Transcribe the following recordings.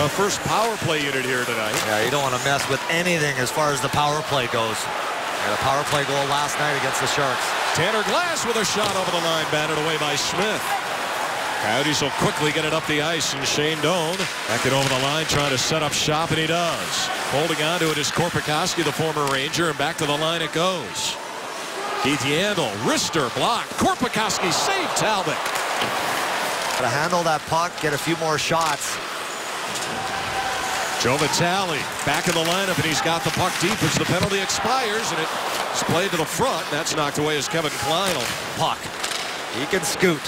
first power play unit here tonight. Yeah, you don't want to mess with anything as far as the power play goes. Yeah, the power play goal last night against the Sharks. Tanner Glass with a shot over the line, batted away by Smith. Coyotes will quickly get it up the ice, and Shane Doan back it over the line, trying to set up shop, and he does. Holding on to it is Korpikoski, the former Ranger, and back to the line it goes. Keith Yandel, wrister, block. Korpikoski saved Talbot. To handle that puck, get a few more shots. Joe Vitale back in the lineup, and he's got the puck deep as the penalty expires, and it's played to the front. That's knocked away as Kevin Klein will puck. He can scoot.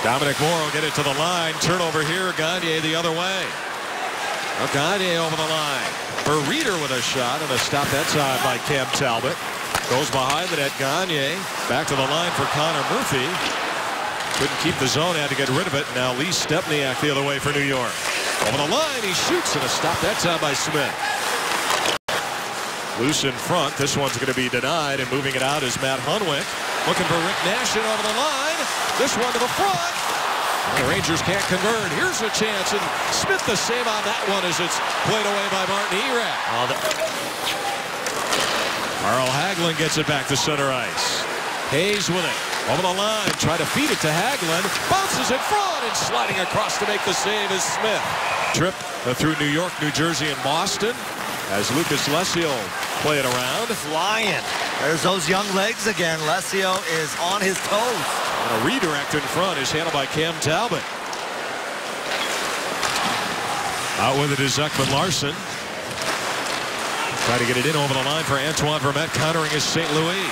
Dominic Moore will get it to the line. Turnover here. Gagne the other way. Now Gagne over the line. For Reeder with a shot, and a stop that side by Cam Talbot. Goes behind the net. Gagne back to the line for Connor Murphy. Couldn't keep the zone, had to get rid of it. Now Lee Stepniak the other way for New York. Over the line, he shoots, and a stop that time by Smith. Loose in front. This one's going to be denied, and moving it out is Matt Hunwick. Looking for Rick Nashin over the line. This one to the front. The Rangers can't convert. Here's a chance, and Smith the save on that one as it's played away by Martin Erat. Carl Hagelin gets it back to center ice. Hayes with it. Over the line, try to feed it to Hagelin. Bounces in front, and sliding across to make the save is Smith. Trip through New York, New Jersey, and Boston as Lucas Lesio play it around. Flying. There's those young legs again. Lesio is on his toes. And a redirect in front is handled by Cam Talbot. Out with it is Ekman Larson. Trying to get it in over the line for Antoine Vermette, countering his St. Louis.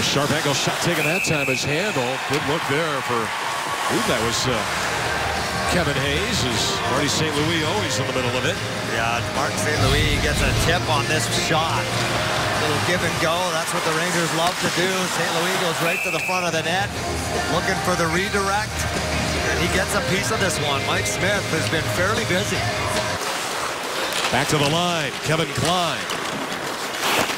Sharp angle shot taken that time is handled. Good look there for, I believe that was Kevin Hayes. Is Marty St. Louis always in the middle of it? Yeah, Martin St. Louis gets a tip on this shot. A little give and go. That's what the Rangers love to do. St. Louis goes right to the front of the net, looking for the redirect, and he gets a piece of this one. Mike Smith has been fairly busy. Back to the line, Kevin Klein.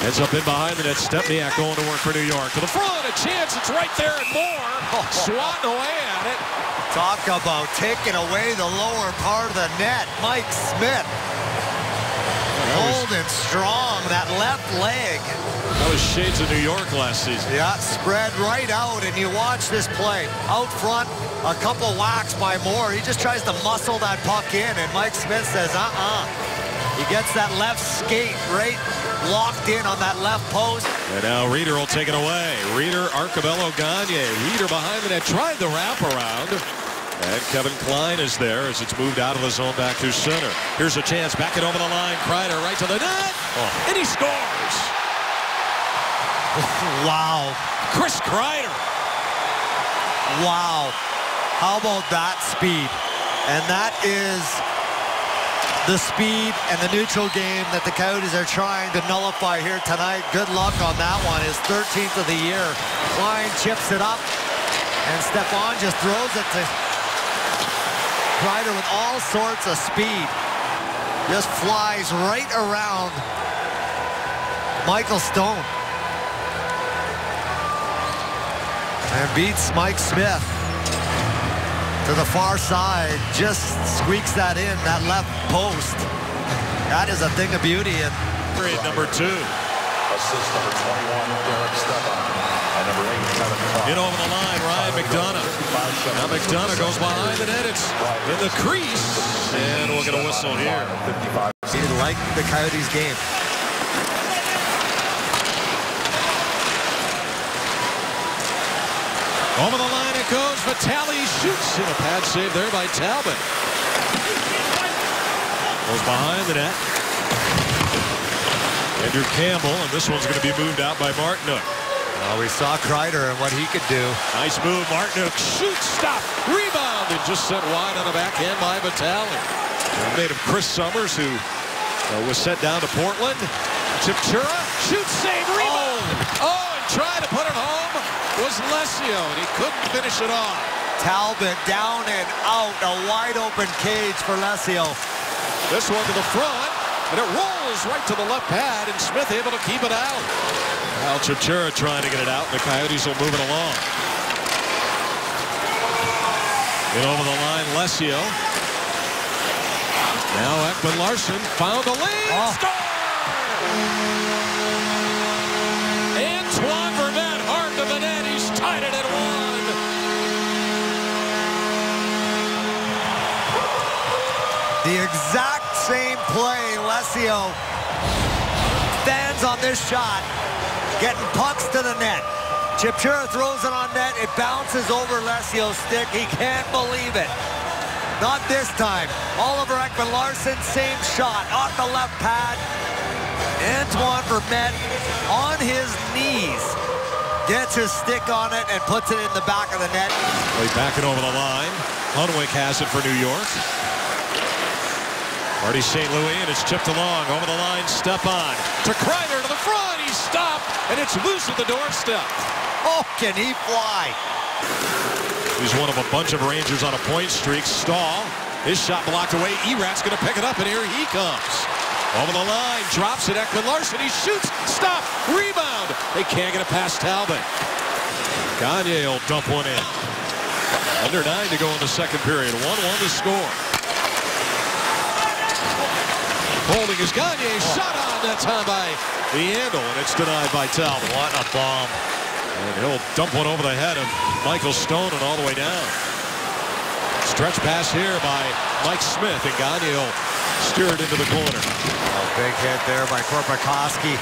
Ends up in behind the net. Stepniak going to work for New York. To the front, a chance. It's right there and more. Swatting away at it. Talk about taking away the lower part of the net. Mike Smith. Holding strong, that left leg. That was shades of New York last season. Yeah, spread right out, and you watch this play. Out front, a couple whacks by Moore. He just tries to muscle that puck in, and Mike Smith says, He gets that left skate right locked in on that left post. And now Reeder will take it away. Reeder, Arcabello, Gagne. Reeder behind the net, tried the wraparound. And Kevin Klein is there as it's moved out of the zone back to center. Here's a chance, back it over the line. Kreider right to the net, and he scores. Wow. Chris Kreider. Wow. How about that speed? And that is the speed and the neutral game that the Coyotes are trying to nullify here tonight. Good luck on that one. His 13th of the year. Klein chips it up, and Stepan just throws it to Kreider with all sorts of speed. Just flies right around Michael Stone. And beats Mike Smith to the far side, just squeaks that in, that left post. That is a thing of beauty. And Grade number 2. Assist number 21, Derek Stepan. And number 8, Kevin Klein. In over the line, Ryan McDonough. Now McDonough goes behind the net. It's in the crease. And we'll get a whistle here. he didn't like the Coyotes game. Over the line it goes. Vitale shoots. And a pad save there by Talbot. Goes behind the net. Andrew Campbell, and this one's going to be moved out by Martinook. We saw Kreider and what he could do. Nice move. Martinook shoots, stop, rebound, and just sent wide on the backhand by Vitale. Made of Chris Summers, who was sent down to Portland. Chipchura shoots, save, rebound. And trying to put it home was Lesio, and he couldn't finish it off. Talbot down and out, a wide open cage for Lesio. This one to the front, and it rolls right to the left pad, and Smith able to keep it out. Al Chipchura trying to get it out, and the Coyotes will move it along. And over the line, Lesio. Now Ekman Larsson found a lead. Oh. Score! Antoine Vermette, hard to the net. He's tied it at 1. The exact same play, Lesio stands on this shot, getting pucks to the net. Chipchura throws it on net. It bounces over Lesio's stick. He can't believe it. Not this time. Oliver Ekman-Larsson, same shot on the left pad. Antoine Vermette on his knees gets his stick on it and puts it in the back of the net. Way back and over the line. Hunwick has it for New York. Marty St. Louis, and it's chipped along. Over the line, Stepan to Kreider to the front. He's stopped, and it's loose at the doorstep. Oh, can he fly? He's one of a bunch of Rangers on a point streak. Stahl, his shot blocked away. Erat's going to pick it up, and here he comes. Over the line, drops it. Ekman-Larsson, he shoots, stop, rebound. They can't get it past Talbot. Gagne will dump one in. Under 9 to go in the second period. 1-1 to score. Holding is Gagne, shot on that time by Yandle, and it's denied by Talbot. What a bomb. And he'll dump one over the head of Michael Stone and all the way down. Stretch pass here by Mike Smith, and Gagne will steer it into the corner. Oh, big hit there by Korpikoski.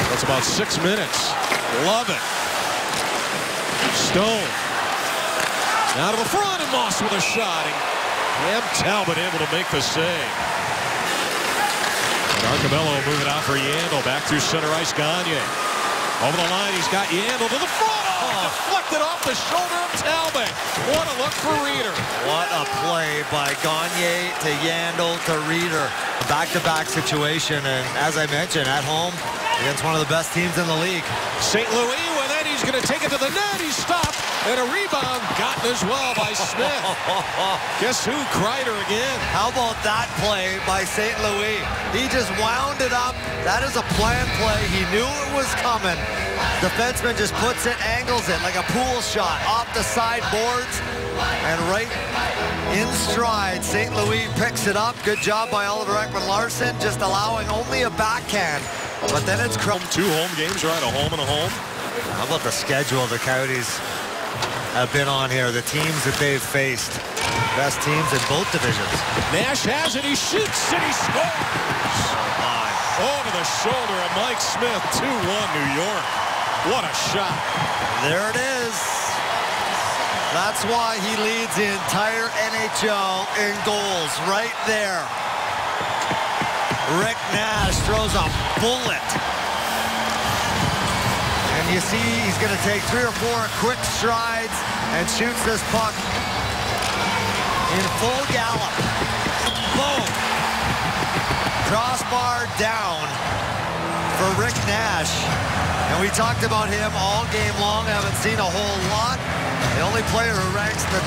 That's about 6 minutes. Love it. Stone. Now to the front, and Moss with a shot. And Cam Talbot able to make the save. And Arcabello moving out for Yandle. Back through center ice, Gagne. Over the line, he's got Yandle to the front. Oh, deflected off the shoulder of Talbot. What a look for Reeder. What a play by Gagne to Yandle to Reeder. Back-to-back situation, and as I mentioned, at home against one of the best teams in the league. St. Louis, well, then he's going to take it to the net. He's stopped, and a rebound gotten as well by Smith. Guess who? Kreider again. How about that play by St. Louis? He just wound it up. That is a planned play. He knew it was coming. Defenseman just puts it, angles it like a pool shot off the sideboards, and right in stride, St. Louis picks it up. Good job by Oliver Ekman-Larsson, just allowing only a backhand. But then it's 2 home games, right? A home and a home. How about the schedule the Coyotes have been on here? The teams that they've faced. Best teams in both divisions. Nash has it. He shoots and he scores. Over the shoulder of Mike Smith. 2-1 New York. What a shot. There it is. That's why he leads the entire NHL in goals. Right there. Rick Nash throws a bullet. And you see he's going to take 3 or 4 quick strides and shoots this puck in full gallop. Boom. Crossbar down for Rick Nash. And we talked about him all game long. Haven't seen a whole lot. The only player who ranks the...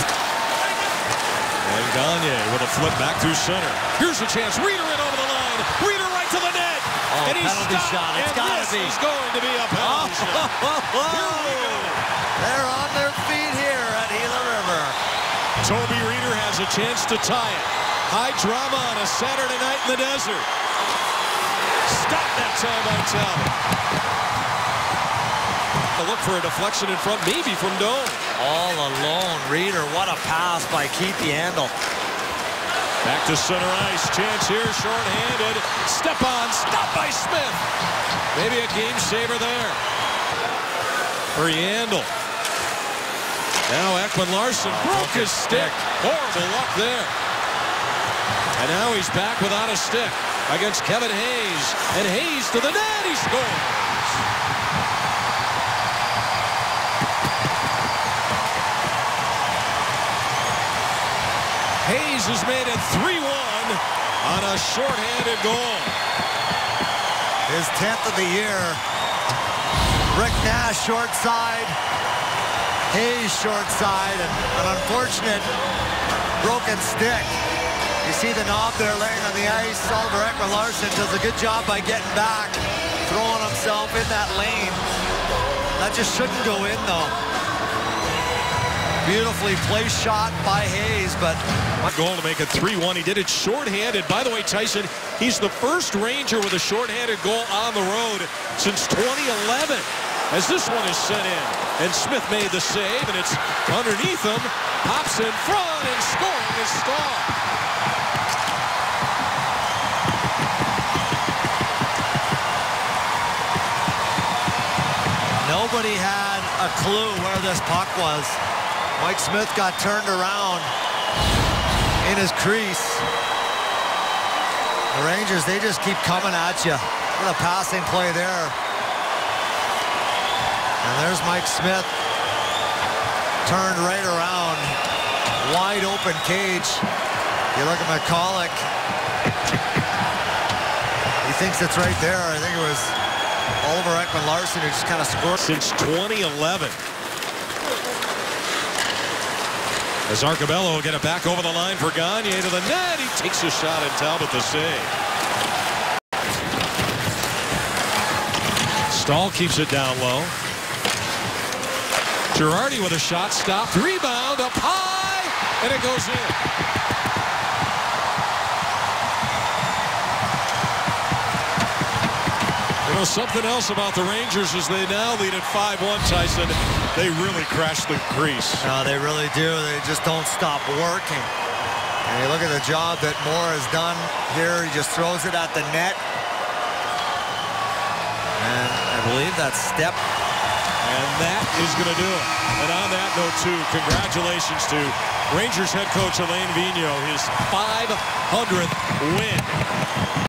And Gagne with a flip back through center. Here's a chance. Reeder in over the line. Reeder right to the net. Oh, and he's penalty stopped. shot. It's got to be. It's going to be a penalty shot. Here we go. They're on their feet here at Gila River. Toby Reeder has a chance to tie it. High drama on a Saturday night in the desert. Stop that time by Talbot. Look for a deflection in front, maybe from Doan. All alone, Reeder. What a pass by Keith Yandle. Back to center ice. Chance here, shorthanded. Stepan, stopped by Smith. Maybe a game saver there for Yandle. Now Ekman-Larsson broke his stick. Horrible luck there. And now he's back without a stick against Kevin Hayes. And Hayes to the net. He scores. Hayes has made it 3-1 on a shorthanded goal. His 10th of the year. Rick Nash short side. Hayes short side. And an unfortunate broken stick. You see the knob there laying on the ice. Oliver Ekman-Larsson does a good job by getting back, throwing himself in that lane. That just shouldn't go in, though. beautifully placed shot by Hayes, but goal to make it 3-1. He did it shorthanded. By the way, Tyson, he's the first Ranger with a shorthanded goal on the road since 2011. As this one is sent in, and Smith made the save, and it's underneath him, pops in front, and scoring is Stahl. nobody had a clue where this puck was. Mike Smith got turned around in his crease. The Rangers, they just keep coming at you. What a passing play there. And there's Mike Smith. Turned right around. Wide open cage. You look at McCulloch. He thinks it's right there. I think it was Oliver Ekman-Larsson who just kind of scored. Since 2011. As Arcobello will get it back over the line for Gagne to the net. He takes a shot and Talbot the save. Stahl keeps it down low. Girardi with a shot stopped. Rebound up high. And it goes in. You know, something else about the Rangers is they now lead at 5-1, Tyson. They really crash the crease. No, they really do. They just don't stop working. And you look at the job that Moore has done here. He just throws it at the net. And I believe that's step. And that is going to do it. And on that note, too, congratulations to Rangers head coach Alain Vigneault, his 500th win